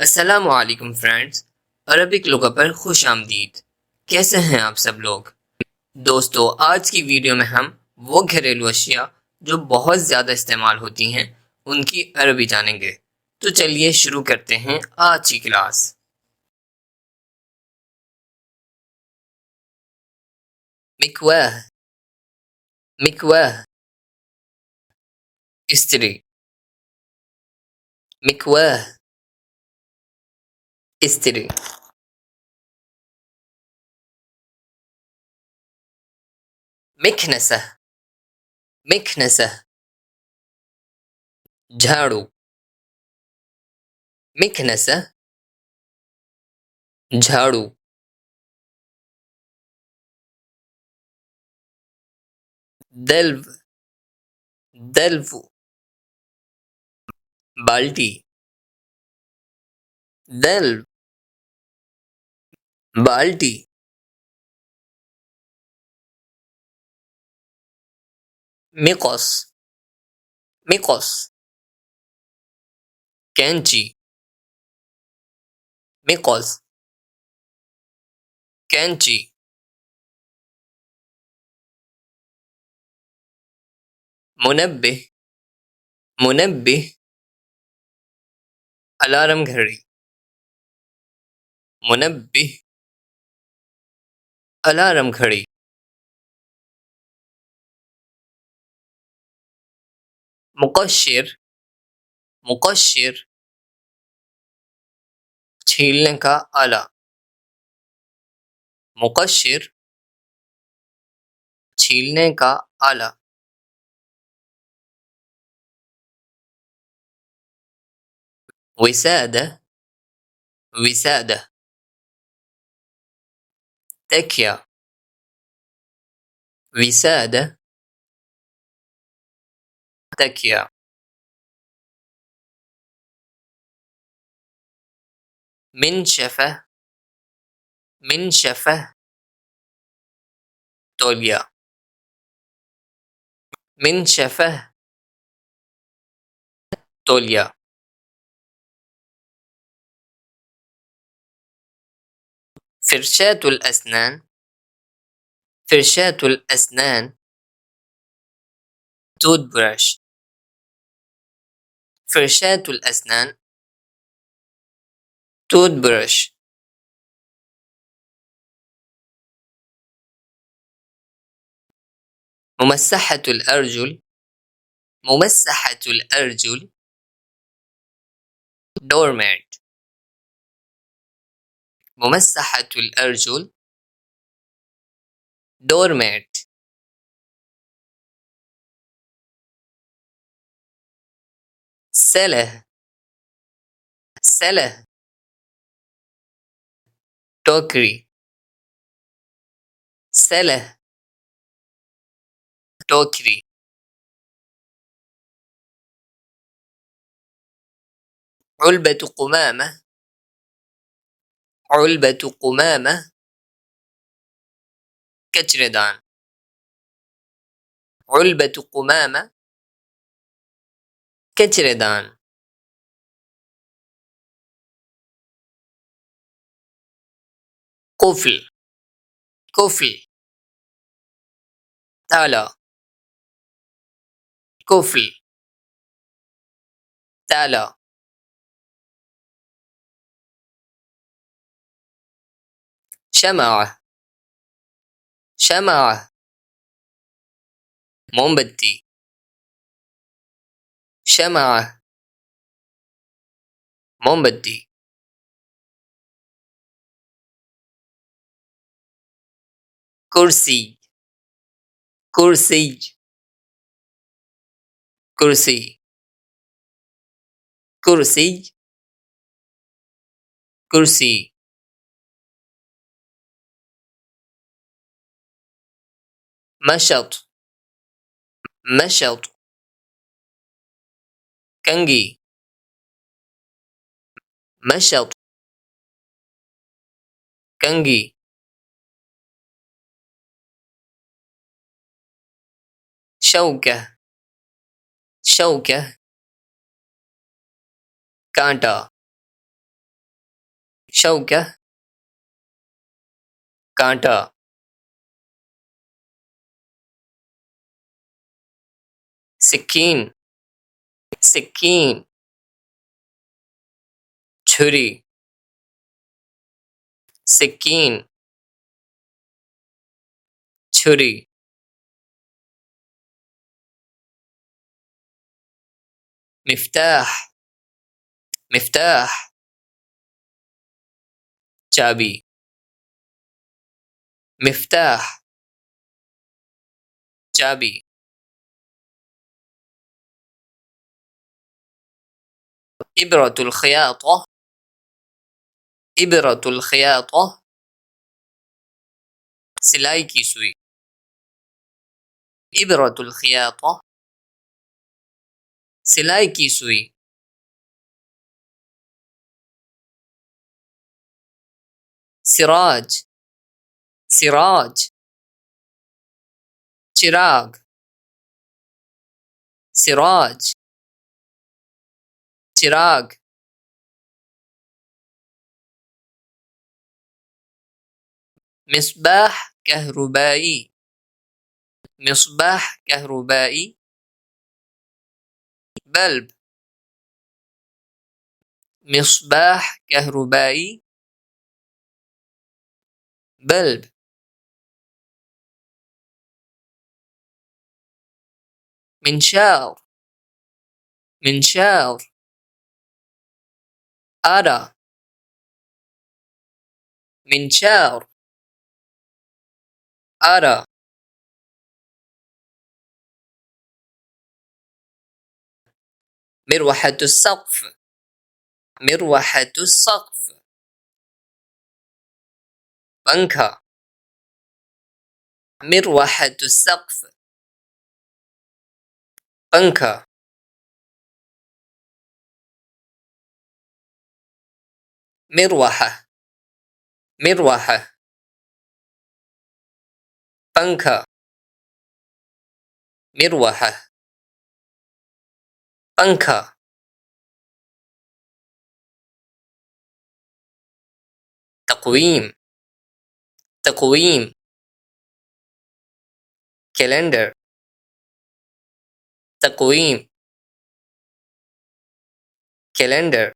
अस्सलामुअलैकुम friends. Arabic लुगा पर खुश आमदीद। कैसे हैं आप सब लोग? दोस्तों, आज की वीडियो में हम वो घरेलू अशिया जो बहुत ज़्यादा इस्तेमाल होती हैं उनकी अरबी जानेंगे। तो चलिए शुरू करते हैं आज की क्लास। मिकवाह, मिकवाह, इस्त्री, मिकवाह, इस्त्री, मिकनसा, मिकनसा, झाड़ू, मिकनसा, झाड़ू, दल्व, दल्व, बाल्टी, दल्व, बाल्टी, मिकोस, मिकोस, कैंची, मिकोस, कैंची, मुनब्बिह, मुनब्बिह, अलार्म घड़ी, मुनब्बिह, अलार्म घड़ी, मुकश्शिर, मुकश्शिर, छीलने का आला, मुकश्शिर, छीलने का आला, विसादة, विसादة, तकिया, विसादة، तकिया, منشفة، منشفة، तौलिया، منشفة، तौलिया، فرشاة الأسنان، فرشاة الأسنان، توث برش، فرشاة الأسنان، توث برش، ممسحة الأرجل، ممسحة الأرجل، doormat، ممسحة الأرجل، doormat، سله، سله، टोकरी، سله، टोकरी، علبة قمامة، علبة قمامة، कचरेदान، علبة قمامة، कचरेदान، قفل، قفل، ताला، قفل، ताला، شمعة، شمعة، मोमबत्ती، شمعة، मोमबत्ती، कुर्सी, कुर्सी, कुर्सी, कुर्सी, कुर्सी, मशط، मशط، कंगी، मशط، कंगी، शौकة، शौकة، कांटा, शौका कांटा, सिक्कीन सिक्कीन, छुरी सिक्कीन छुरी, मिफ्ताह मिफ्ताह, चाबी, मिफ्ताह चाबी, इबरतुल खयाता इबरतुल खयाता, सिलाई की सुई, इबरतुल खयाता, सिलाई की सुई, सिराज सिराज, चिराग, सिराज चिराग, मिस्बाह कहरुबाई मिस्बाह कहरुबाई, बल्ब, मिस्बाह कहरुबाई, बल्ब, मिंशार मिंशार, आरा, मिंशार आरा, مروحة السقف مروحة السقف، पंखा، مروحة السقف पंखा، مروحة مروحة पंखा، مروحة पंखा، تقويم تقويم، कैलेंडर تقويم कैलेंडर،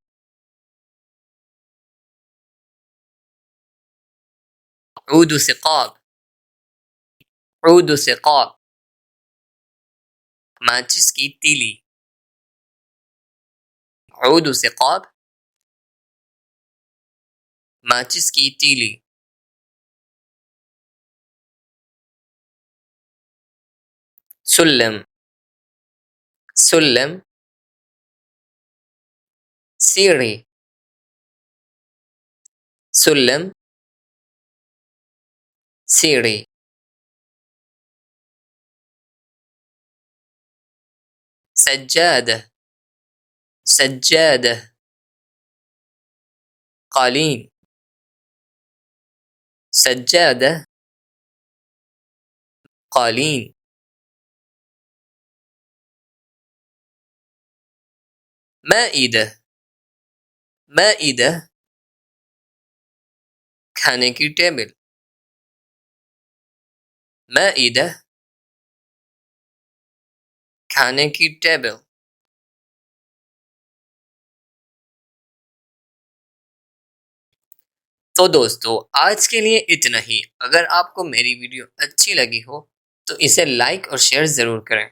عود ثقاب عود ثقاب، माचिस की तीली، عود ثقاب माचिस की तीली, सुल्लम सुल्लम, सीढ़ी, सुल्लम सीढ़ी, सज्जादह सज्जादह, कालीन, सज्जादह कालीन, माइदा माइदा, खाने की टेबल, माइदा खाने की टेबल। तो दोस्तों आज के लिए इतना ही। अगर आपको मेरी वीडियो अच्छी लगी हो तो इसे लाइक और शेयर ज़रूर करें,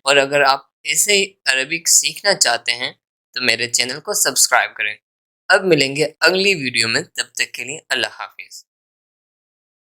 और अगर आप ऐसे ही अरबिक सीखना चाहते हैं तो मेरे चैनल को सब्सक्राइब करें। अब मिलेंगे अगली वीडियो में, तब तक के लिए अल्लाह हाफिज़।